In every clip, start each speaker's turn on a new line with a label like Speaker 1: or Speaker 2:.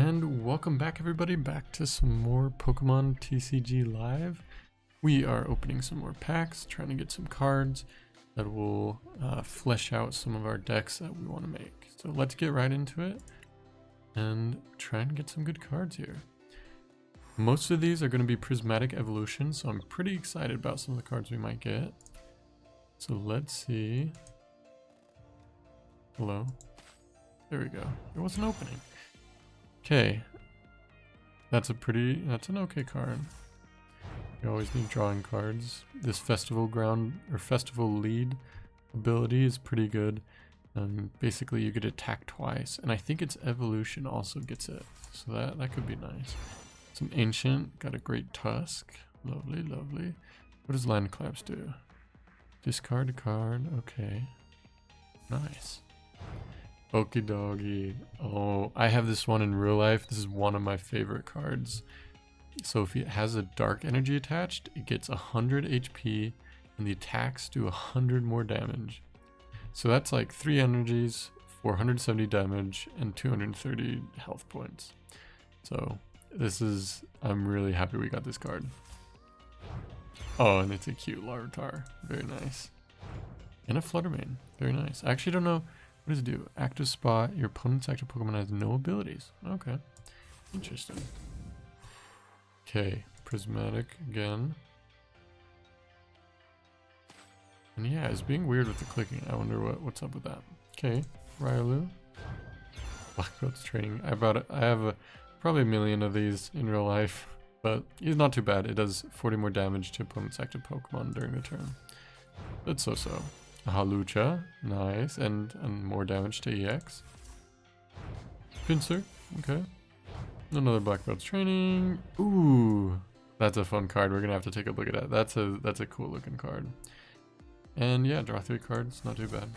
Speaker 1: And welcome back everybody, back to some more Pokemon TCG Live. We are opening some more packs, trying to get some cards that will flesh out some of our decks that we want to make. So let's get right into it and try and get some good cards here. Most of these are going to be prismatic evolutions, so I'm pretty excited about some of the cards we might get. So let's see. Hello. There we go. There was an opening. Okay, that's an okay card. You always need drawing cards. This festival ground or festival lead ability is pretty good. Basically you get attack twice, and I think its evolution also gets it, so that could be nice. Some ancient, got a great tusk, lovely, lovely. What does land collapse do? Discard a card, okay, nice. Okie dokie. Oh, I have this one in real life. This is one of my favorite cards. So if it has a dark energy attached, it gets 100 HP and the attacks do 100 more damage. So that's like 3 energies, 470 damage, and 230 health points. So I'm really happy we got this card. Oh, and it's a cute Larvitar. Very nice. And a Fluttermane. Very nice. I actually don't know. What does it do? Active spot. Your opponent's active Pokemon has no abilities. Okay. Interesting. Okay. Prismatic again. And yeah, it's being weird with the clicking. I wonder what's up with that. Okay. Riolu. Black Belt's training. I have probably a million of these in real life, but he's not too bad. It does 40 more damage to opponent's active Pokemon during the turn. That's so-so. A Halucha, nice, and more damage to EX. Pinsir, okay. Another Black Belt's training. Ooh, that's a fun card. We're gonna have to take a look at that. That's a cool looking card. And yeah, draw 3 cards, not too bad.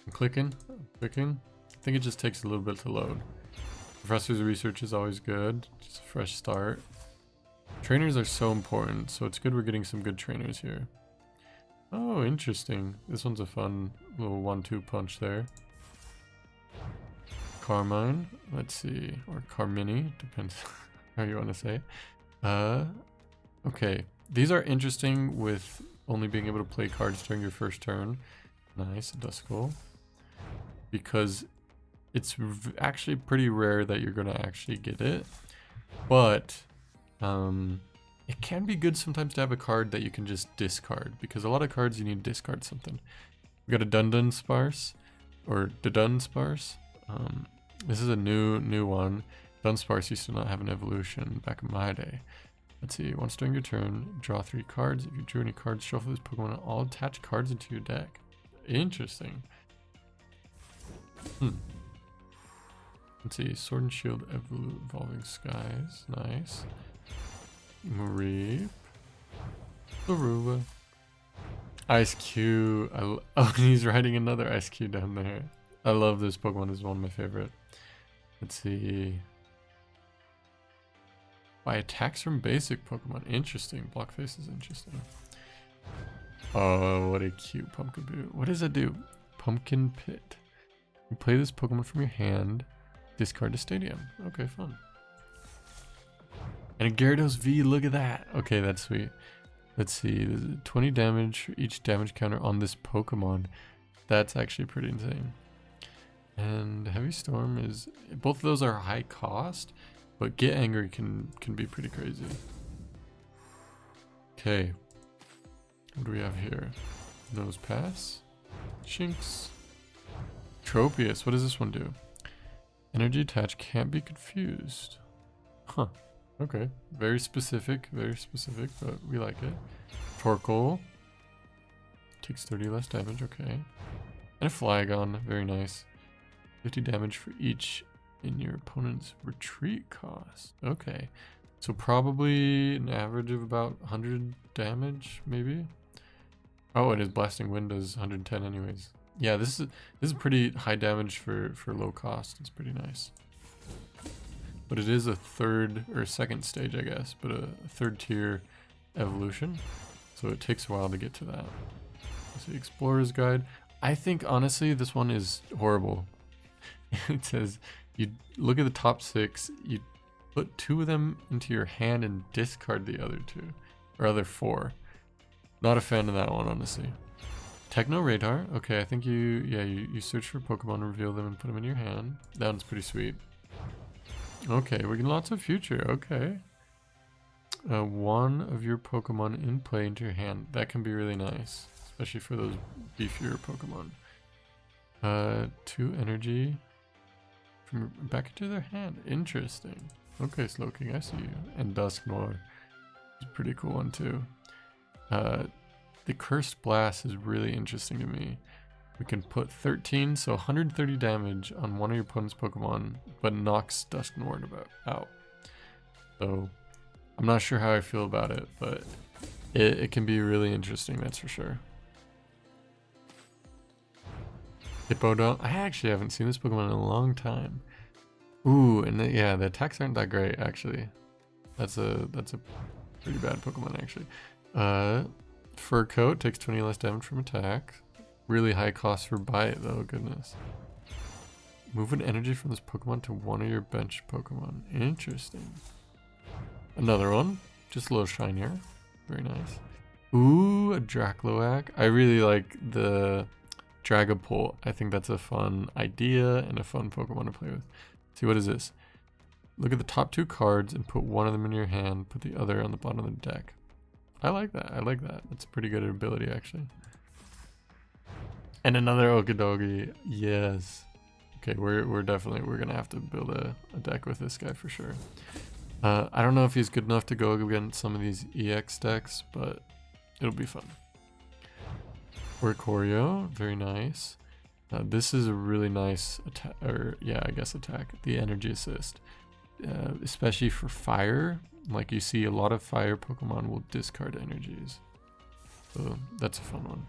Speaker 1: I'm clicking. I think it just takes a little bit to load. Professor's research is always good. Just a fresh start. Trainers are so important, so it's good we're getting some good trainers here. Oh, interesting. This one's a fun little 1-2 punch there. Carmine, let's see, or Carmini, depends how you want to say. Okay, these are interesting with only being able to play cards during your first turn. Nice, Duskull. Because it's actually pretty rare that you're going to actually get it. But, it can be good sometimes to have a card that you can just discard, because a lot of cards you need to discard something. We got a Dunsparce, or Dunsparce. This is a new one. Dunsparce used to not have an evolution back in my day. Let's see, once during your turn, draw 3 cards. If you drew any cards, shuffle this Pokemon and all attach cards into your deck. Interesting. Let's see, Sword and Shield Evolving Skies, nice. Mareep, Aruba, Ice Cube. Oh, he's riding another Ice Cube down there. I love this Pokemon. This is one of my favorite. Let's see. By attacks from basic Pokemon. Interesting. Blockface is interesting. Oh, what a cute Pumpkin Boot. What does that do? Pumpkin Pit. You play this Pokemon from your hand. Discard to Stadium. Okay, fun. And a Gyarados V, look at that. Okay, that's sweet. Let's see, there's 20 damage for each damage counter on this Pokemon. That's actually pretty insane. And Heavy Storm is, both of those are high cost, but Get Angry can be pretty crazy. Okay, what do we have here? Nose Pass, Shinx, Tropius. What does this one do? Energy attached can't be confused. Huh. Okay, very specific, but we like it. Torkoal takes 30 less damage, okay. And a Flygon, very nice. 50 damage for each in your opponent's retreat cost. Okay, so probably an average of about 100 damage, maybe. Oh, and his Blasting Wind does 110 anyways. Yeah, this is pretty high damage for low cost. It's pretty nice. But it is a third or second stage, I guess, but a 3rd tier evolution. So it takes a while to get to that. Let's see, Explorer's Guide. I think honestly this one is horrible. It says you look at the top 6, you put 2 of them into your hand and discard the other 2, or other 4. Not a fan of that one, honestly. Techno Radar. Okay, I think you search for Pokemon, reveal them, and put them in your hand. That one's pretty sweet. Okay, we're getting lots of future. Okay. 1 of your Pokemon in play into your hand. That can be really nice, especially for those beefier Pokemon. 2 energy from back into their hand. Interesting. Okay, Slowking, I see you. And Dusknoir is a pretty cool one too. The Cursed Blast is really interesting to me. We can put 13, so 130 damage on one of your opponent's Pokemon, but knocks Dusknoir out. So I'm not sure how I feel about it, but it can be really interesting, that's for sure. Hippowdon. I actually haven't seen this Pokemon in a long time. Ooh, and yeah, the attacks aren't that great, actually. That's a pretty bad Pokemon, actually. Fur Coat takes 20 less damage from attack. Really high cost for Bite, though, goodness. Move an energy from this Pokemon to one of your bench Pokemon. Interesting. Another one, just a little shinier. Very nice. Ooh, a Dracloak. I really like the Dragapult. I think that's a fun idea and a fun Pokemon to play with. See, what is this? Look at the top 2 cards and put one of them in your hand, put the other on the bottom of the deck. I like that. I like that. That's a pretty good ability, actually. And another Okidogi. Yes. Okay, we're gonna have to build a deck with this guy for sure. I don't know if he's good enough to go against some of these EX decks, but it'll be fun. Oricorio, very nice. This is a really nice attack, or yeah, I guess attack. The energy assist, especially for fire. Like you see, a lot of fire Pokemon will discard energies, so that's a fun one.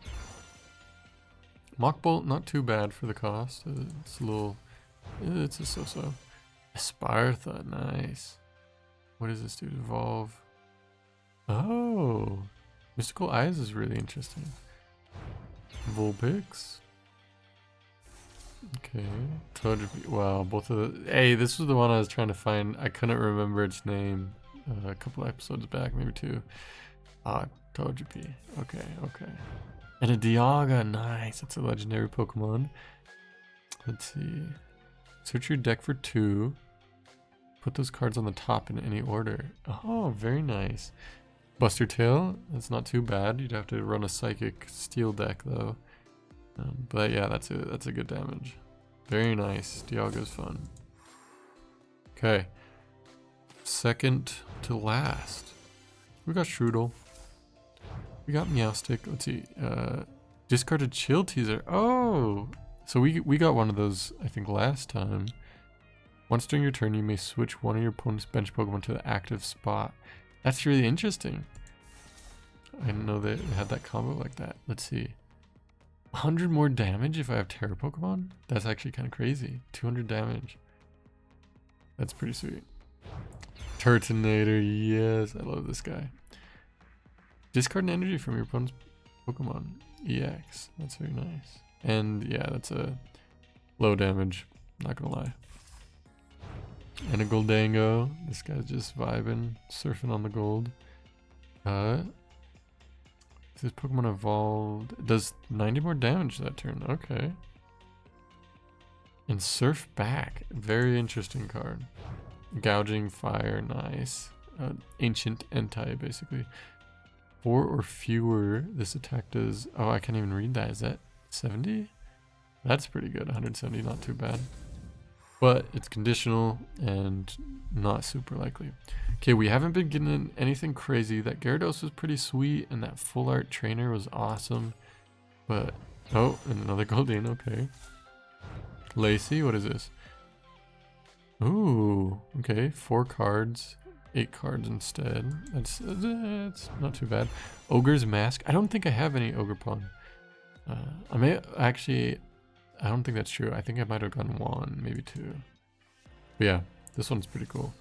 Speaker 1: Mach Bolt, not too bad for the cost. It's a little, it's a so-so. Spartha, nice. What does this do? Evolve. Oh, Mystical Eyes is really interesting. Vulpix. Okay. Togepi. Wow, both of the. Hey, this was the one I was trying to find. I couldn't remember its name a couple episodes back, maybe 2. Togepi. Okay, okay. And a Dialga. Nice. It's a legendary Pokemon. Let's see. Search your deck for 2. Put those cards on the top in any order. Oh, very nice. Buster Tail. That's not too bad. You'd have to run a Psychic Steel deck though. But yeah, that's a good damage. Very nice. Dialga's fun. Okay. Second to last. We got Strudel. We got Meowstic. Let's see. Discarded Chill Teaser. Oh! So we got one of those, I think, last time. Once during your turn, you may switch one of your opponent's bench Pokemon to the active spot. That's really interesting. I didn't know they had that combo like that. Let's see. 100 more damage if I have Terra Pokemon? That's actually kind of crazy. 200 damage. That's pretty sweet. Turtonator, yes, I love this guy. Discard an energy from your opponent's Pokemon. EX, that's very nice. And yeah, that's a low damage, not gonna lie. And a Goldango. This guy's just vibing, surfing on the gold. If this Pokemon evolved, it does 90 more damage that turn. Okay. And Surf Back, very interesting card. Gouging Fire, nice. Ancient Entei, basically. 4 or fewer, this attack does. Oh, I can't even read that. Is that 70? That's pretty good. 170, not too bad. But it's conditional and not super likely. Okay, we haven't been getting anything crazy. That Gyarados was pretty sweet, and that Full Art Trainer was awesome. But, oh, and another Goldeen, okay. Lacey, what is this? Ooh, okay, 4 cards, 8 cards instead. That's not too bad. Ogre's Mask. I don't think I have any Ogerpon. I may actually. I don't think that's true. I think I might have gotten 1, maybe 2. But yeah, this one's pretty cool.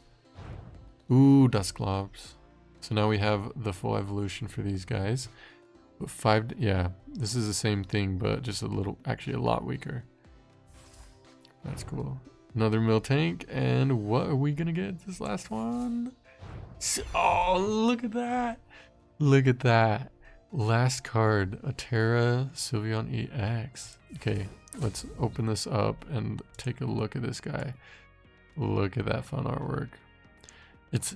Speaker 1: Ooh, Dusclops. So now we have the full evolution for these guys. But 5, yeah, this is the same thing, but just a little, actually a lot weaker. That's cool. Another Miltank, and what are we gonna get this last one? Oh, look at that! Look at that. Last card, a Terra Sylveon EX. Okay, let's open this up and take a look at this guy. Look at that fun artwork. It's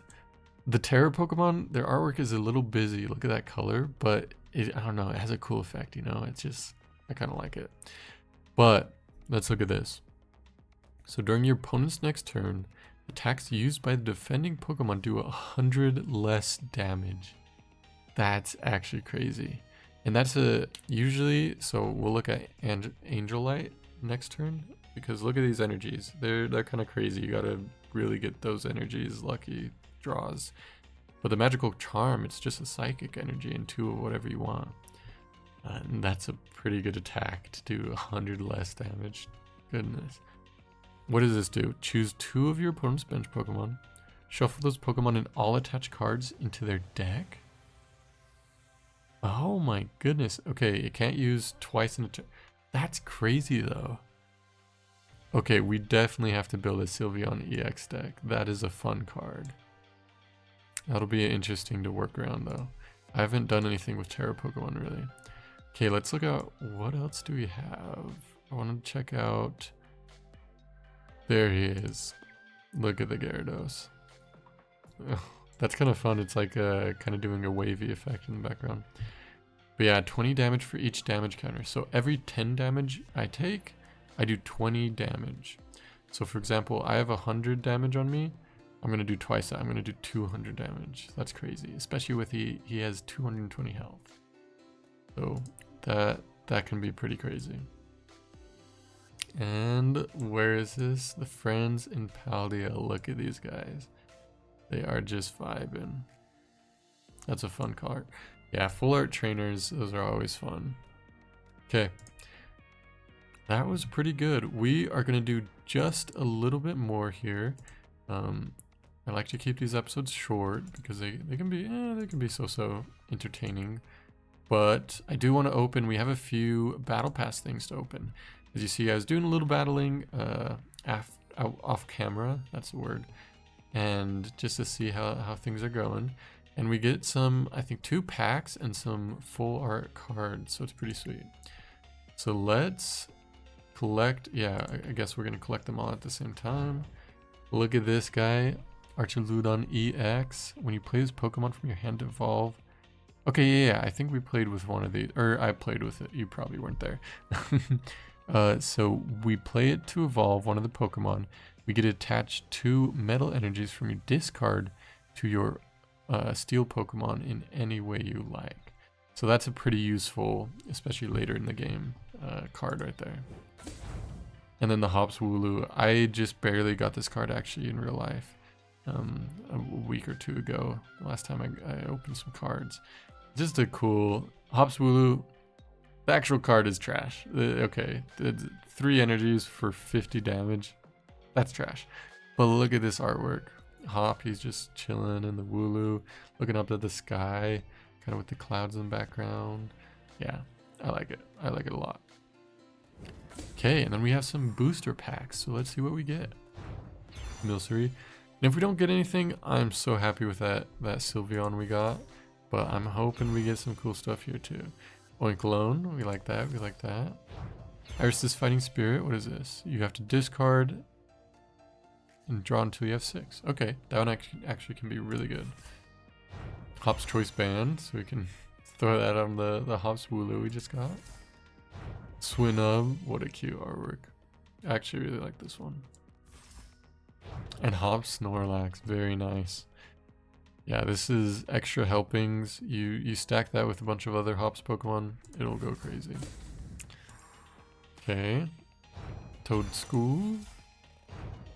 Speaker 1: the Terra Pokemon, their artwork is a little busy. Look at that color, but I don't know, it has a cool effect, you know? It's just, I kind of like it. But let's look at this. So during your opponent's next turn, attacks used by the defending Pokemon do 100 less damage. That's actually crazy. And that's usually, so we'll look at Angel Light next turn, because look at these energies. They're kind of crazy. You gotta really get those energies, lucky draws. But the Magical Charm, it's just a psychic energy and 2 of whatever you want. And that's a pretty good attack to do 100 less damage. Goodness. What does this do? Choose 2 of your opponent's bench Pokemon. Shuffle those Pokemon and all attached cards into their deck. Oh my goodness. Okay, it can't use twice in a turn. That's crazy though. Okay, we definitely have to build a Sylveon EX deck. That is a fun card. That'll be interesting to work around though. I haven't done anything with Terra Pokemon really. Okay, let's look at what else do we have. I want to check out. There he is. Look at the Gyarados. Oh, that's kind of fun. It's like kind of doing a wavy effect in the background. But yeah, 20 damage for each damage counter. So every 10 damage I take, I do 20 damage. So for example, I have 100 damage on me. I'm going to do twice that. I'm going to do 200 damage. That's crazy. Especially with he has 220 health. So that can be pretty crazy. And where is this? The Friends in Paldea. Look at these guys. They are just vibing. That's a fun card. Yeah, full art trainers, those are always fun. Okay. That was pretty good. We are going to do just a little bit more here. I like to keep these episodes short because they can be so entertaining. But I do want to open, we have a few battle pass things to open. As you see, I was doing a little battling off camera, that's the word. And just to see how things are going. And we get some, I think 2 packs and some full art cards, so it's pretty sweet. So let's collect, yeah, I guess we're gonna collect them all at the same time. Look at this guy, Archaludon EX. When you play this Pokemon from your hand to evolve. Okay, yeah, I think we played with one of these, or I played with it, you probably weren't there. So we play it to evolve one of the Pokemon. We get attached 2 metal energies from your discard to your steel Pokemon in any way you like. So that's a pretty useful, especially later in the game, card right there. And then the Hops Wooloo. I just barely got this card actually in real life a week or 2 ago. The last time I opened some cards. Just a cool Hops Wooloo. The actual card is trash. Okay, 3 energies for 50 damage. That's trash. But look at this artwork. Hop, he's just chilling in the Wooloo, looking up at the sky, kind of with the clouds in the background. Yeah, I like it. I like it a lot. Okay, and then we have some booster packs. So let's see what we get. Milcery. And if we don't get anything, I'm so happy with that Sylveon we got. But I'm hoping we get some cool stuff here too. Oinkologne, we like that, we like that. Iris' Fighting Spirit, what is this? You have to discard and draw until you have 6. Okay, that one actually can be really good. Hop's Choice Band, so we can throw that on the Hops Wooloo we just got. Swinub, what a cute artwork. I actually really like this one. And Hops Snorlax, very nice. Yeah, this is extra helpings. You stack that with a bunch of other Hops Pokemon, it'll go crazy. Okay. Toadschool.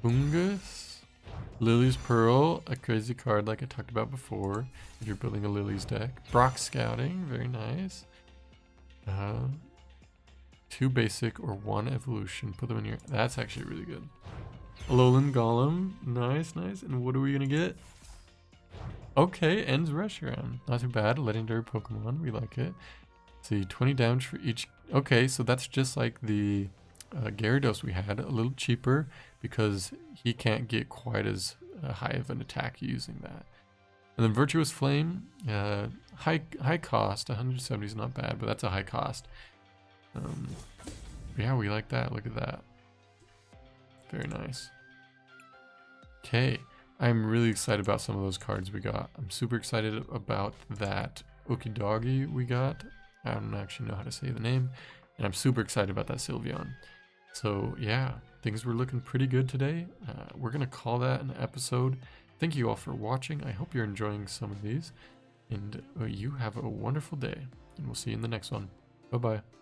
Speaker 1: Bungus. Lily's Pearl, a crazy card like I talked about before, if you're building a Lily's deck. Brock Scouting, very nice. 2 basic or 1 evolution, put them in here. That's actually really good. Alolan Golem, nice, nice. And what are we gonna get? Okay, ends Reshiram. Not too bad. Legendary Pokemon. We like it. Let's see, 20 damage for each. Okay, so that's just like the Gyarados we had a little cheaper because he can't get quite as high of an attack using that. And then Virtuous Flame, high cost, 170 is not bad, but that's a high cost. Yeah, we like that. Look at that. Very nice. Okay, I'm really excited about some of those cards we got. I'm super excited about that Okidogi we got. I don't actually know how to say the name. And I'm super excited about that Sylveon. So yeah, things were looking pretty good today. We're going to call that an episode. Thank you all for watching. I hope you're enjoying some of these. And you have a wonderful day. And we'll see you in the next one. Bye-bye.